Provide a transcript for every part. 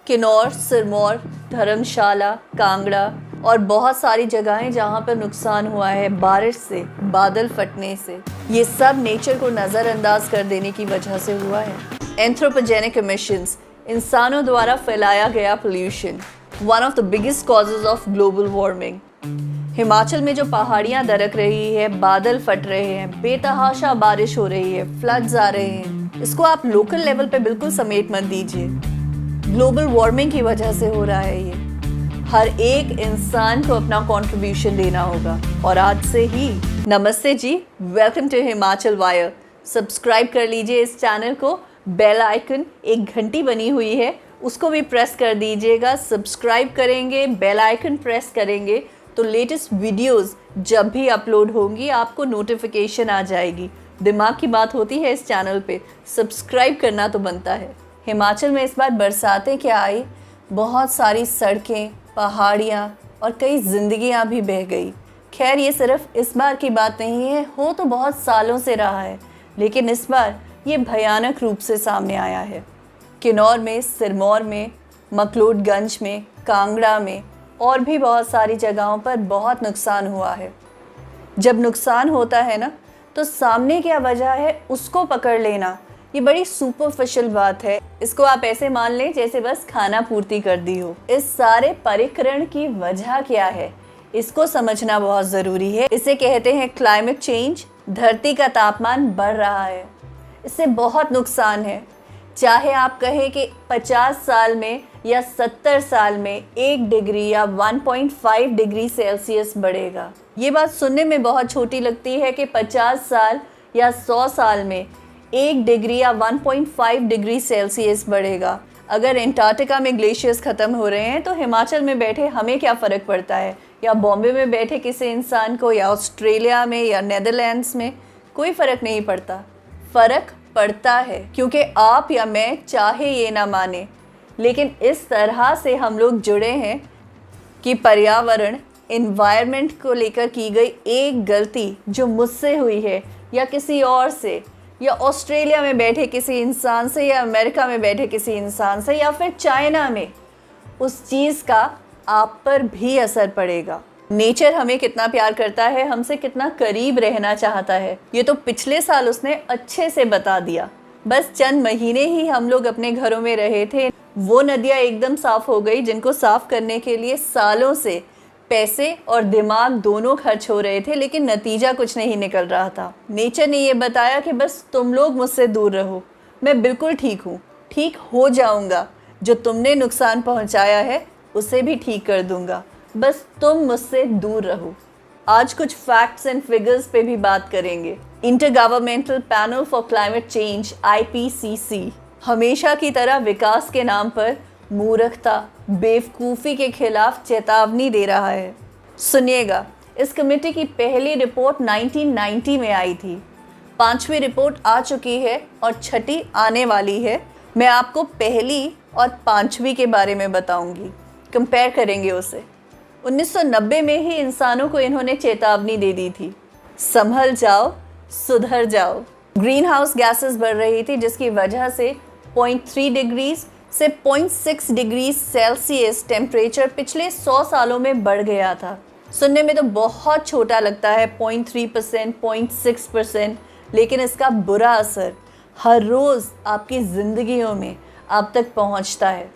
किन्नौर, सिरमौर, धर्मशाला, कांगड़ा और बहुत सारी जगहें जहाँ पर नुकसान हुआ है बारिश से, बादल फटने से, ये सब नेचर को नज़रअंदाज कर देने की वजह से हुआ है। एंथ्रोपोजेनिक एमिशंस, इंसानों द्वारा फैलाया गया pollution, one of the biggest causes of global warming. Himachal में जो पहाड़ियाँ दरक रही है, बादल फट रहे हैं, बेतहाशा बारिश हो रही है, फ्लड्स आ रहे हैं, इसको आप लोकल लेवल पे बिल्कुल समेट मत दीजिए। ग्लोबल वार्मिंग की वजह से हो रहा है ये। हर एक इंसान को अपना कंट्रीब्यूशन देना होगा। और आज से ही नमस्ते जी, welcome to Himachal wire. Subscribe कर लीजिए इस चैनल को, बेल आइकन एक घंटी बनी हुई है उसको भी प्रेस कर दीजिएगा। सब्सक्राइब करेंगे, बेल आइकन प्रेस करेंगे तो लेटेस्ट वीडियोस जब भी अपलोड होंगी आपको नोटिफिकेशन आ जाएगी। दिमाग की बात होती है इस चैनल पे, सब्सक्राइब करना तो बनता है। हिमाचल में इस बार बरसातें क्या आई, बहुत सारी सड़कें, पहाड़ियाँ और कई जिंदगियाँ भी बह गई। खैर ये सिर्फ इस बार की बात नहीं है, हो तो बहुत सालों से रहा है, लेकिन इस बार ये भयानक रूप से सामने आया है। किन्नौर में, सिरमौर में, मकलोडगंज में, कांगड़ा में और भी बहुत सारी जगहों पर बहुत नुकसान हुआ है। जब नुकसान होता है ना, तो सामने क्या वजह है उसको पकड़ लेना ये बड़ी सुपरफिशियल बात है। इसको आप ऐसे मान लें जैसे बस खाना पूर्ति कर दी हो। इस सारे परिक्रमण की वजह क्या है इसको समझना बहुत ज़रूरी है। इसे कहते हैं क्लाइमेट चेंज। धरती का तापमान बढ़ रहा है, इससे बहुत नुकसान है। चाहे आप कहें कि 50 साल में या 70 साल में 1 डिग्री या 1.5 डिग्री सेल्सियस बढ़ेगा। ये बात सुनने में बहुत छोटी लगती है कि 50 साल या 100 साल में 1 डिग्री या 1.5 डिग्री सेल्सियस बढ़ेगा। अगर एंटार्क्टिका में ग्लेशियर्स ख़त्म हो रहे हैं तो हिमाचल में बैठे हमें क्या फ़र्क पड़ता है, या बॉम्बे में बैठे किसी इंसान को, या ऑस्ट्रेलिया में या नीदरलैंड्स में, कोई फ़र्क नहीं पड़ता। फ़र्क पड़ता है क्योंकि आप या मैं चाहे ये ना माने, लेकिन इस तरह से हम लोग जुड़े हैं कि पर्यावरण, इन्वायरमेंट को लेकर की गई एक गलती जो मुझसे हुई है या किसी और से, या ऑस्ट्रेलिया में बैठे किसी इंसान से, या अमेरिका में बैठे किसी इंसान से, या फिर चाइना में, उस चीज़ का आप पर भी असर पड़ेगा। नेचर हमें कितना प्यार करता है, हमसे कितना करीब रहना चाहता है, ये तो पिछले साल उसने अच्छे से बता दिया। बस चंद महीने ही हम लोग अपने घरों में रहे थे, वो नदियाँ एकदम साफ़ हो गई जिनको साफ़ करने के लिए सालों से पैसे और दिमाग दोनों खर्च हो रहे थे, लेकिन नतीजा कुछ नहीं निकल रहा था। नेचर ने ये बताया कि बस तुम लोग मुझसे दूर रहो, मैं बिल्कुल ठीक हूँ, ठीक हो जाऊँगा, जो तुमने नुकसान पहुँचाया है उसे भी ठीक कर दूँगा, बस तुम मुझसे दूर रहो। आज कुछ फैक्ट्स एंड फिगर्स पे भी बात करेंगे। Intergovernmental panel for climate change IPCC हमेशा की तरह विकास के नाम पर मूर्खता, बेवकूफ़ी के खिलाफ चेतावनी दे रहा है। सुनिएगा, इस कमेटी की पहली रिपोर्ट 1990 में आई थी, 5वीं रिपोर्ट आ चुकी है और 6ठी आने वाली है। मैं आपको पहली और 5वीं के बारे में बताऊंगी, कंपेयर करेंगे उसे। 1990 में ही इंसानों को इन्होंने चेतावनी दे दी थी, संभल जाओ, सुधर जाओ। ग्रीन हाउस गैसेस बढ़ रही थी जिसकी वजह से 0.3 डिग्रीज से 0.6 डिग्री सेल्सियस टेम्परेचर पिछले 100 सालों में बढ़ गया था। सुनने में तो बहुत छोटा लगता है, 0.3%, 0.6%, लेकिन इसका बुरा असर हर रोज़ आपकी ज़िंदगियों में आप तक पहुंचता है।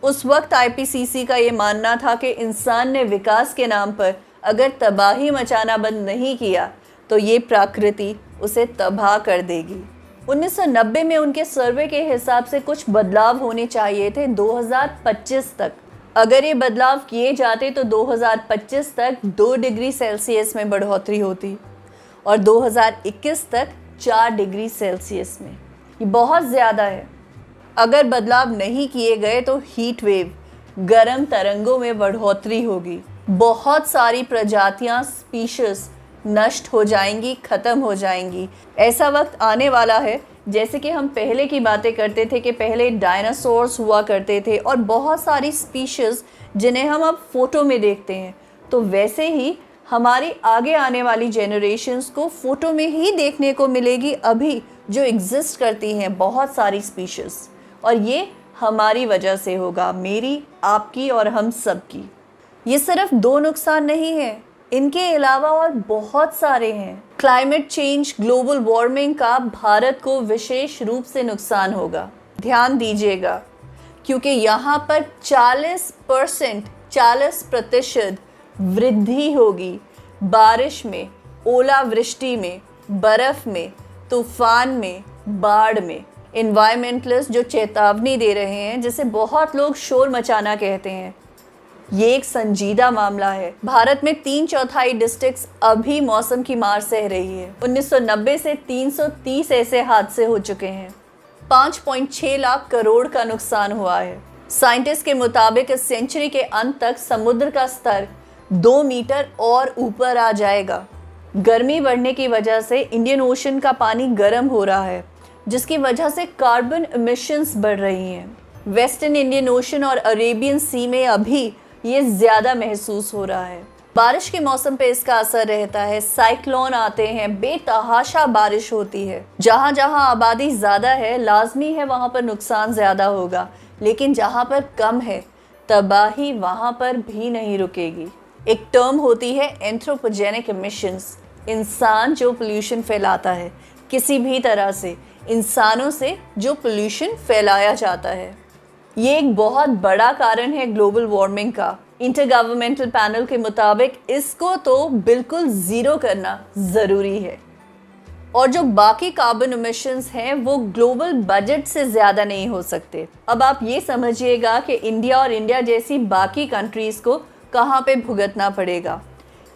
उस वक्त IPCC का ये मानना था कि इंसान ने विकास के नाम पर अगर तबाही मचाना बंद नहीं किया तो ये प्रकृति उसे तबाह कर देगी। 1990 में उनके सर्वे के हिसाब से कुछ बदलाव होने चाहिए थे 2025 तक। अगर ये बदलाव किए जाते तो 2025 तक 2 डिग्री सेल्सियस में बढ़ोतरी होती और 2021 तक 4 डिग्री सेल्सियस में। ये बहुत ज़्यादा है। अगर बदलाव नहीं किए गए तो हीट वेव, गर्म तरंगों में बढ़ोतरी होगी। बहुत सारी प्रजातियां, स्पीशीज नष्ट हो जाएंगी, ख़त्म हो जाएंगी। ऐसा वक्त आने वाला है जैसे कि हम पहले की बातें करते थे कि पहले डायनासोर्स हुआ करते थे और बहुत सारी स्पीशीज़ जिन्हें हम अब फ़ोटो में देखते हैं, तो वैसे ही हमारी आगे आने वाली जनरेशन्स को फ़ोटो में ही देखने को मिलेगी अभी जो एग्जिस्ट करती हैं बहुत सारी स्पीशीज़। और ये हमारी वजह से होगा, मेरी, आपकी और हम सब की। ये सिर्फ 2 नुकसान नहीं है, इनके अलावा और बहुत सारे हैं। क्लाइमेट चेंज, ग्लोबल वार्मिंग का भारत को विशेष रूप से नुकसान होगा। ध्यान दीजिएगा, क्योंकि यहाँ पर 40% वृद्धि होगी बारिश में, ओलावृष्टि में, बर्फ में, तूफान में, बाढ़ में। एनवायरमेंटलिस्ट जो चेतावनी दे रहे हैं, जिसे बहुत लोग शोर मचाना कहते हैं, ये एक संजीदा मामला है। भारत में 3/4 डिस्ट्रिक्ट्स अभी मौसम की मार सह रही है। 1990 से 330 ऐसे हादसे हो चुके हैं। 5.6 लाख करोड़ का नुकसान हुआ है। साइंटिस्ट के मुताबिक इस सेंचुरी के अंत तक समुद्र का स्तर 2 मीटर और ऊपर आ जाएगा। गर्मी बढ़ने की वजह से इंडियन ओशन का पानी गर्म हो रहा है, जिसकी वजह से कार्बन एमिशंस बढ़ रही हैं। वेस्टर्न इंडियन ओशन और अरेबियन सी में अभी ये ज़्यादा महसूस हो रहा है। बारिश के मौसम पे इसका असर रहता है। साइक्लोन आते हैं, बेतहाशा बारिश होती है। जहाँ जहाँ आबादी ज़्यादा है, लाजमी है वहाँ पर नुकसान ज़्यादा होगा, लेकिन जहाँ पर कम है, तबाही वहाँ पर भी नहीं रुकेगी। एक टर्म होती है एंथ्रोपोजेनिक एमिशंस, इंसान जो पोल्यूशन फैलाता है, किसी भी तरह से इंसानों से जो पोल्यूशन फैलाया जाता है। ये एक बहुत बड़ा कारण है ग्लोबल वार्मिंग का। इंटरगवर्नमेंटल पैनल के मुताबिक इसको तो बिल्कुल ज़ीरो करना ज़रूरी है। और जो बाकी कार्बन एमिशंस हैं वो ग्लोबल बजट से ज़्यादा नहीं हो सकते। अब आप ये समझिएगा कि इंडिया और इंडिया जैसी बाकी कंट्रीज़ को कहाँ पे भुगतना पड़ेगा।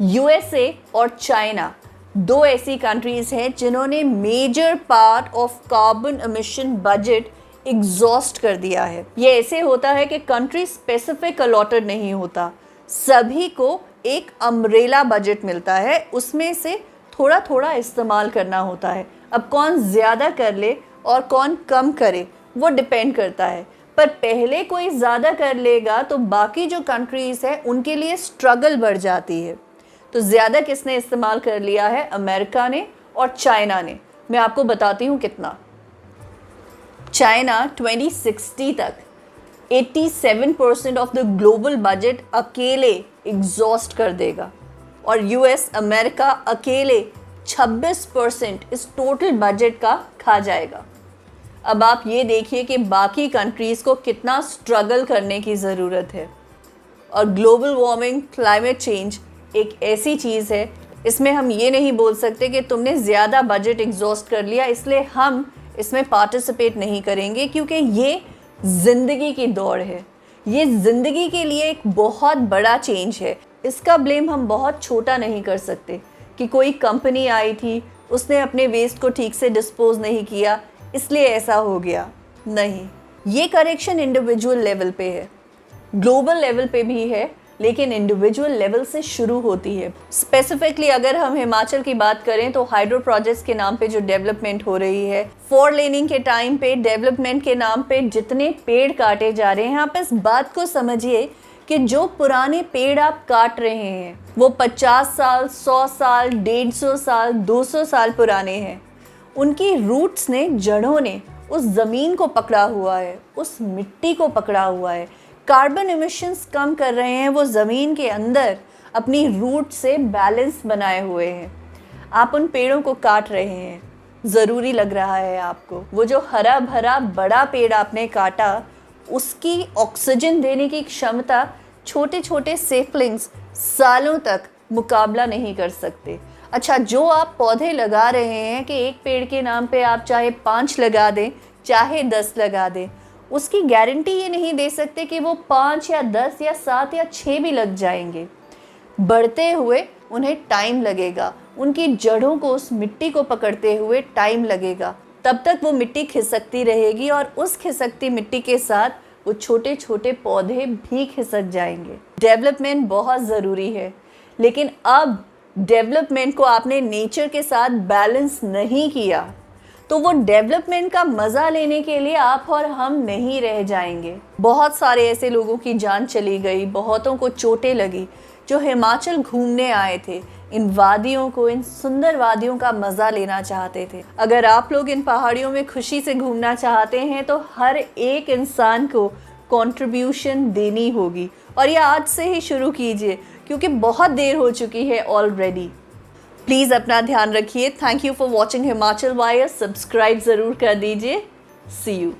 यूएसए और चाइना 2 ऐसी कंट्रीज़ हैं जिन्होंने major part of carbon emission budget exhaust कर दिया है। ये ऐसे होता है कि कंट्री स्पेसिफिक अलॉटेड नहीं होता, सभी को एक अम्ब्रेला बजट मिलता है, उसमें से थोड़ा थोड़ा इस्तेमाल करना होता है। अब कौन ज़्यादा कर ले और कौन कम करे वो डिपेंड करता है, पर पहले कोई ज़्यादा कर लेगा तो बाकी जो कंट्रीज़ हैं उनके लिए स्ट्रगल बढ़ जाती है। तो ज़्यादा किसने इस्तेमाल कर लिया है? अमेरिका ने और चाइना ने। मैं आपको बताती हूँ कितना। चाइना 2060 तक 87% ऑफ द ग्लोबल बजट अकेले एग्जॉस्ट कर देगा और यूएस, अमेरिका अकेले 26% इस टोटल बजट का खा जाएगा। अब आप ये देखिए कि बाकी कंट्रीज़ को कितना स्ट्रगल करने की ज़रूरत है। और ग्लोबल वार्मिंग, क्लाइमेट चेंज एक ऐसी चीज़ है, इसमें हम ये नहीं बोल सकते कि तुमने ज़्यादा बजट एग्जॉस्ट कर लिया इसलिए हम इसमें पार्टिसिपेट नहीं करेंगे, क्योंकि ये ज़िंदगी की दौड़ है। ये ज़िंदगी के लिए एक बहुत बड़ा चेंज है। इसका ब्लेम हम बहुत छोटा नहीं कर सकते कि कोई कंपनी आई थी, उसने अपने वेस्ट को ठीक से डिस्पोज नहीं किया इसलिए ऐसा हो गया। नहीं, ये करेक्शन इंडिविजुअल लेवल पे है, ग्लोबल लेवल पे भी है, लेकिन इंडिविजुअल लेवल से शुरू होती है। स्पेसिफिकली अगर हम हिमाचल की बात करें तो हाइड्रो प्रोजेक्ट्स के नाम पे जो डेवलपमेंट हो रही है, 4 लेनिंग के टाइम पे डेवलपमेंट के नाम पे जितने पेड़ काटे जा रहे हैं, आप इस बात को समझिए कि जो पुराने पेड़ आप काट रहे हैं वो 50 साल, 100 साल, 150 साल, 200 साल पुराने हैं। उनकी रूट्स ने, जड़ों ने उस ज़मीन को पकड़ा हुआ है, उस मिट्टी को पकड़ा हुआ है। कार्बन एमिशंस कम कर रहे हैं वो ज़मीन के अंदर अपनी रूट से बैलेंस बनाए हुए हैं। आप उन पेड़ों को काट रहे हैं, ज़रूरी लग रहा है आपको। वो जो हरा भरा बड़ा पेड़ आपने काटा, उसकी ऑक्सीजन देने की क्षमता छोटे छोटे सेपलिंग्स सालों तक मुकाबला नहीं कर सकते। अच्छा, जो आप पौधे लगा रहे हैं कि एक पेड़ के नाम पे आप चाहे 5 लगा दें, चाहे 10 लगा दें, उसकी गारंटी ये नहीं दे सकते कि वो 5 या 10 या 7 या 6 भी लग जाएंगे। बढ़ते हुए उन्हें टाइम लगेगा, उनकी जड़ों को उस मिट्टी को पकड़ते हुए टाइम लगेगा। तब तक वो मिट्टी खिसकती रहेगी और उस खिसकती मिट्टी के साथ वो छोटे छोटे पौधे भी खिसक जाएंगे। डेवलपमेंट बहुत ज़रूरी है, लेकिन अब डेवलपमेंट को आपने नेचर के साथ बैलेंस नहीं किया तो वो डेवलपमेंट का मज़ा लेने के लिए आप और हम नहीं रह जाएंगे। बहुत सारे ऐसे लोगों की जान चली गई, बहुतों को चोटें लगी, जो हिमाचल घूमने आए थे, इन वादियों को, इन सुंदर वादियों का मज़ा लेना चाहते थे। अगर आप लोग इन पहाड़ियों में खुशी से घूमना चाहते हैं तो हर एक इंसान को कंट्रीब्यूशन देनी होगी, और ये आज से ही शुरू कीजिए क्योंकि बहुत देर हो चुकी है ऑलरेडी। प्लीज़ अपना ध्यान रखिए। Thank you for watching Himachal wire. Subscribe ज़रूर कर दीजिए। सी यू।